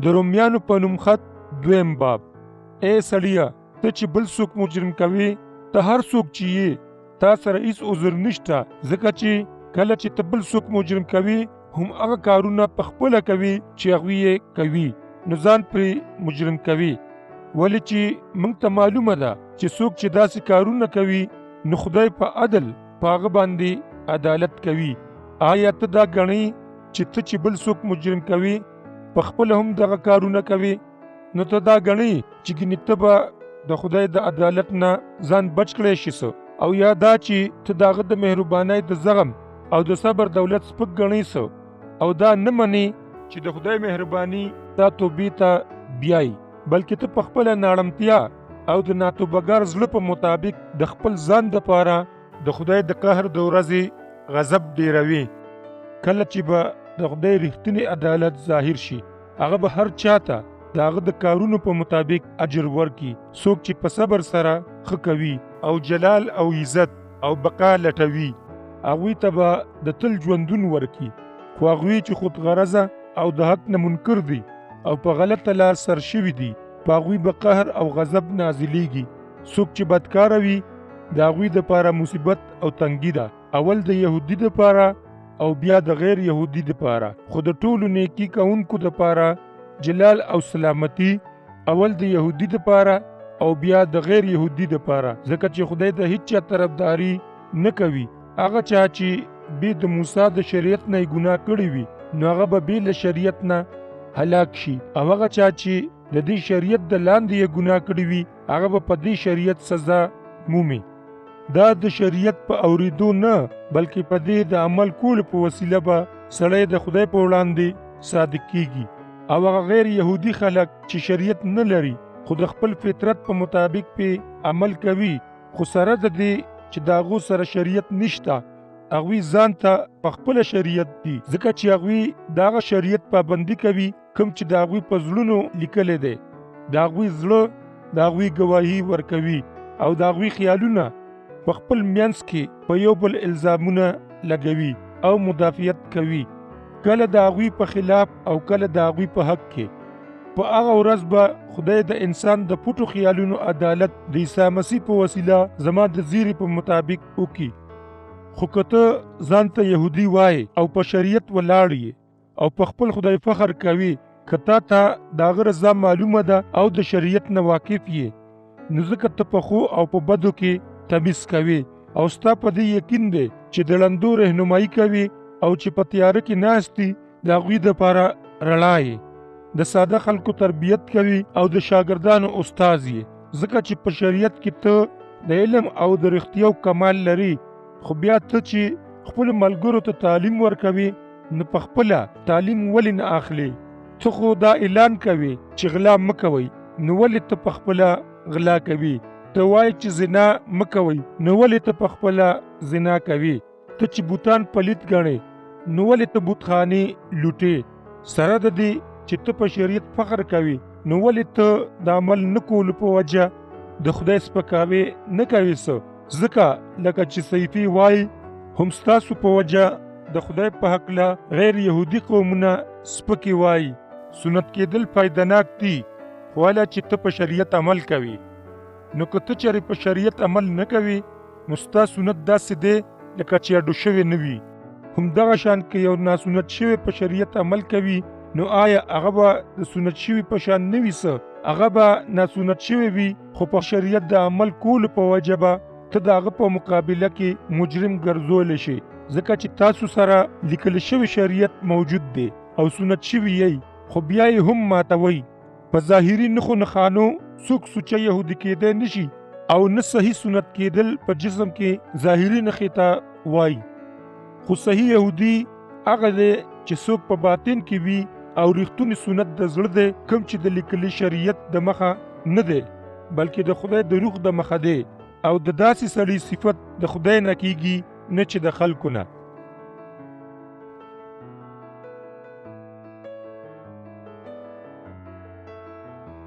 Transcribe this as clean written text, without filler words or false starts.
د رومیانو په نوم خط 2 باب. اے سړیه، ته چې بل څوک مجرم کوي، ته هر څوک چې یې تا سره هیڅ عذر نشته، ځکه چې کله چې ته بل څوک مجرم کوي هم هغه کارونه په خپله کوي چې هغوی یې کوي، نو ځان پرې مجرم کوي. ولې چې موږ ته معلومه ده چې څوک چې داسې کارونه کوي نو خدای په عدل په هغه باندې عدالت کوي. آیا ته دا ګڼې چې ته چې بل څوک مجرم کوي په خپله هم دغه کارونه کوي؟ نو ته دا ګڼې چې ګنې ته به د خدای د عدالت نه ځان بچ کړی شي څه، او یا دا چې ته د هغه د مهربانۍ د زغم او د صبر دولت سپک ګڼې څه، او دا نه منې چې د خدای مهرباني تا توبې ته بیایي، بلکې ته په خپله ناړمتیا او د ناتوبهګار زړه په مطابق د خپل ځان دپاره د خدای د قهر د ورځې غضب ډیروي. کله چې به د خدای رښتینی عدالت ظاهر شي، هغه به هر چاته د هغه د کارونو په مطابق اجر ورکړي. څوک چې په صبر سره ښه کوي او جلال او عزت او بقا لټوي، هغوی ته به د تل ژوندون ورکړي. خو هغوی چې خود غرضه او د حق نه منکر دي او په غلطه لار سر شوي دي، په هغوی به قهر او غضب نازلیږي. څوک چې بدکاره وي، د هغوی دپاره مصیبت او تنګي ده، اول د یهودي دپاره او بیا د غیر یهودي دپاره، خو د ټولو نیکي کوونکو دپاره جلال او سلامتی اول د یهودي دپاره او بیا د غیر یهودي دپاره، ځکه چې خدای د هیڅ چا طرفداري نه کوي. هغه چا چې بې د موسی د شریعت نه یې ګناه کړې وي، نو هغه به بې له شریعت نه هلاک شي، او هغه چا چې د دې شریعت د لاندې یې ګناه کړې وي، هغه به په دې شریعت سزا مومي. دا د شریعت په اورېدو نه، بلکې په دې د عمل کولو په وسیله به سړی د خدای په وړاندې صادق کیږي. او هغه غیر یهودي خلک چې شریعت نه لري خو د خپل فطرت په مطابق په عمل کوي، خو سره د دې چې د هغو سره شریعت نشته، هغوی ځان ته په خپله شریعت دي، ځکه چې هغوی د هغه شریعت پابندي کوي کوم چې د هغوی په زړونو لیکلی دی. د هغوی زړه د هغوی ګواهي ورکوي، او د هغوی خیالونه په خپل منځ کې په یو بل الزامونه لګوي او مدافعت کوي، کله د هغوی په خلاف او کله د هغوی په حق کې. په هغه ورځ به خدای د انسان د پټو خیالونو عدالت د عیسی مسیح په وسیله زما د زیري په مطابق وکړي. خو که ته ځان ته یهودي وایې او په شریعت ولاړ یې او په خپل خدای فخر کوي، که تا ته د هغه رضا معلومه ده او د شریعت نه واقف یې، نو ځکه ته په ښو او په بدو کې تمیز کوي، او ستا په دې یقین دی چې د ړندو رهنمایي کوي، او چې په تیاره کې ناست دي د هغوی دپاره رڼا یې، د ساده خلکو تربیت کوي او د شاګردانو استاذ یې. ځکه چې په شریعت کې ته د علم او د رښتیاو کمال لري، خو بیا ته چې خپلو ملګرو ته تعلیم ورکوي، نو په خپله تعلیم ولې نه اخلي؟ ته خو دا اعلان کوي چې غلا مه کوئ، نو ولې ته په خپله غلا کوي؟ ته وایې چې زنا مه کوئ، نو ولې ته په خپله زنا کوي؟ ته چې بوتان پلیت ګڼې، نو ولې ته بوتخانې لوټې؟ سره د دې چې ته په شریعت فخر کوي، نو ولې ته د عمل نه کولو په وجه د خدای سپکاوی نه کوي څه؟ ځکه لکه چې صحیفې وایي، هم ستاسو په وجه د خدای په هکله غیر یهودي قومونه سپکې وایي. سنت کېدل فایدهناک دي، خو والا چې ته په شریعت عمل کوي. نو که ته چېرې په شریعت عمل نه کوي، نو ستا سنت داسې دی لکه چې اډو شوی نه وي. همدغه شان که یو ناسنت شوی په شریعت عمل کوي، نو آیا هغه به د سنت شوي په شان نه وي څه؟ هغه به ناسنت شوی وي، خو په شریعت د عمل کولو په وجه به ته د هغه په مقابله کې مجرم ګرځولی شي، ځکه چې تاسو سره لیکل شوی شریعت موجود دی او سنت شوي یې، خو بیا یې هم ماتوئ. په ظاهري نښو نښانو څوک سوچه یهودي کېدی نشي، او نه صحیح سنت کېدل په جسم کې ظاهري نښې ته وایي. خو صحیح یهودي هغه دی چې څوک په باطن کې وي او رښتونی سنت د زړه دی، کوم چې د لیکلي شریعت د مخه نه دی، بلکې د خدای د روح د مخه دی، او د داسې سړي صفت د خدای نه کېږي، نه چې د خلکو نه.